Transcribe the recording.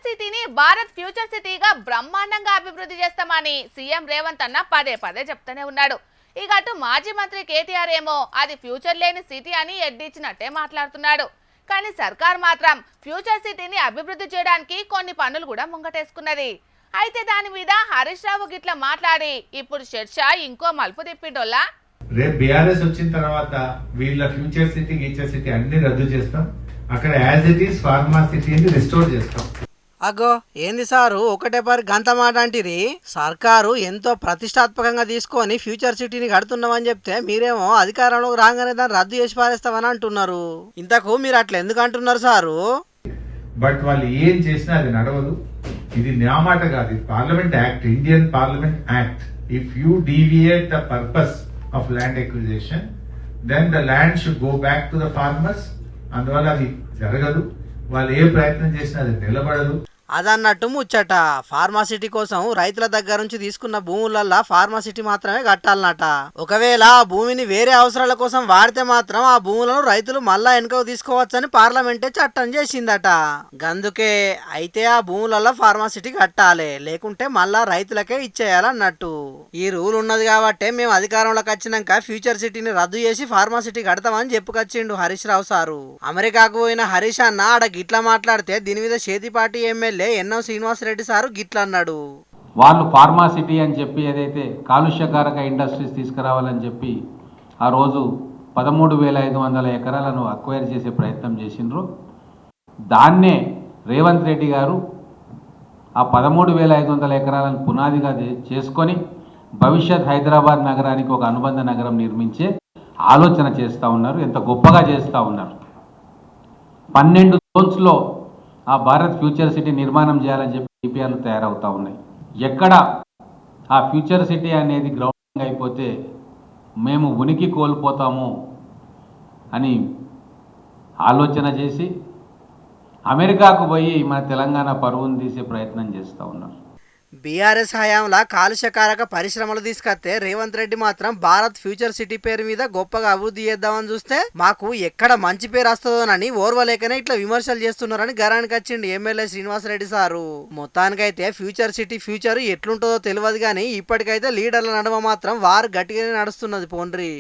సిటీని భారత్ ఫ్యూచర్ సిటీగా బ్రహ్మాండంగా అభివృద్ధి చేస్తామని సీఎం రేవంత్ అన్న పదే పదే చెప్తూనే ఉన్నాడు. ఇక అటు మాజీ మంత్రి కేటీఆర్ ఏమో అది ఫ్యూచర్ లేని సిటీ అని ఎడ్డిచ్చినట్టే మాట్లాడుతున్నాడు. కానీ సర్కార్ మాత్రం ఫ్యూచర్ సిటీని అభివృద్ధి చేయడానికి కొన్ని పనులు కూడా ముంగటేసుకున్నది. అయితే దాని మీద హరీష్ రావు గిట్ల మాట్లాడి ఇప్పుడు చర్చ ఇంకో మలుపు తిప్పిండోల్లా. రేపు బీఆర్ఎస్ వచ్చిన తర్వాత వీళ్ళ ఫ్యూచర్ సిటీ గీచర్ సిటీ అన్ని రద్దు చేస్తాం. అక్కడ యాజ్ ఇట్ ఈస్ ఫార్మా సిటీని రిస్టోర్ చేస్తాం. అగో ఏంది సారు ఒకటే పరి గంత మాట అంటిరి. సర్కారు ఎంతో ప్రతిష్టాత్మకంగా తీసుకొని ఫ్యూచర్ సిటీని కడుతున్నామని చెప్తే మీరేమో అధికారంలోకి రాగానే దాన్ని రద్దు చేసి పారేస్తామని అంటున్నారు. ఇంతకు మీరు అట్లా ఎందుకు అంటున్నారు సారు? బట్ వాళ్ళు ఏం చేసినా అది నడవదు. ఇది నా మాట కాదు, ఇది parliament act, Indian parliament act. If you deviate the purpose of land acquisition then the land should go back to the farmers. అందువల్ల అది జరగదు. వాళ్ళు ఏ ప్రయత్నం చేసినా అది నిలబడదు. అదన్నట్టు ముచ్చట. ఫార్మాసిటీ కోసం రైతుల దగ్గర నుంచి తీసుకున్న భూములల్లా ఫార్మాసిటీ మాత్రమే కట్టాలన్నట. ఒకవేళ ఆ భూమిని వేరే అవసరాల కోసం వాడితే మాత్రం ఆ భూములను రైతులు మళ్ళా వెనుకకు తీసుకోవచ్చని పార్లమెంటే చట్టం చేసిందట. గందుకే అయితే ఆ భూములలో ఫార్మాసిటీ కట్టాలి, లేకుంటే మళ్ళా రైతులకే ఇచ్చేయాలన్నట్టు. ఈ రూల్ ఉన్నది కాబట్టే మేము అధికారంలోకి వచ్చినాక ఫ్యూచర్ సిటీని రద్దు చేసి ఫార్మాసిటీ కడతామని చెప్పుకొచ్చిండు హరీష్ రావు సారు. అమెరికాకు పోయిన హరీష్ అన్న ఆడ గిట్లా మాట్లాడితే దీని మీద చేతిపాటి ఎమ్మెల్యే ఎన్ఎం శ్రీనివాసరెడ్డి సారు గిట్లా అన్నాడు. వాళ్ళు ఫార్మాసిటీ అని చెప్పి ఏదైతే కాలుష్యకారక ఇండస్ట్రీస్ తీసుకురావాలని చెప్పి ఆ రోజు 13,500 ఎకరాలను అక్వైర్ చేసే ప్రయత్నం చేసిండ్రు. దాన్నే రేవంత్ రెడ్డి గారు ఆ 13,500 ఎకరాలను పునాదిగా చేసుకొని భవిష్యత్ హైదరాబాద్ నగరానికి ఒక అనుబంధ నగరం నిర్మించే ఆలోచన చేస్తూ ఉన్నారు. ఎంత గొప్పగా చేస్తూ ఉన్నారు. 12 జోన్స్లో ఆ భారత్ ఫ్యూచర్ సిటీ నిర్మాణం చేయాలని చెప్పి డిపిఆర్లు తయారవుతూ ఉన్నాయి. ఎక్కడ ఆ ఫ్యూచర్ సిటీ అనేది గ్రౌండింగ్ అయిపోతే మేము ఉనికి కోల్పోతాము అని ఆలోచన చేసి అమెరికాకు పోయి మన తెలంగాణ పరువును తీసే ప్రయత్నం చేస్తూ ఉన్నారు. బీఆర్ఎస్ హయాంలా కాలుష్యకారక పరిశ్రమలు తీసుకొస్తే రేవంత్ రెడ్డి మాత్రం భారత్ ఫ్యూచర్ సిటీ పేరు మీద గొప్పగా అభివృద్ధి చేద్దామని చూస్తే మాకు ఎక్కడ మంచి పేరు వస్తుందోనని ఓర్వలేకనే ఇట్లా విమర్శలు చేస్తున్నారని గరానికి వచ్చిండు ఎమ్మెల్యే శ్రీనివాసరెడ్డి సారు. మొత్తానికైతే ఫ్యూచర్ సిటీ ఫ్యూచర్ ఎట్లుంటుందో తెలియదు కానీ ఇప్పటికైతే లీడర్ల నడుమ మాత్రం వారు గట్టిగానే నడుస్తున్నది పోండ్రి.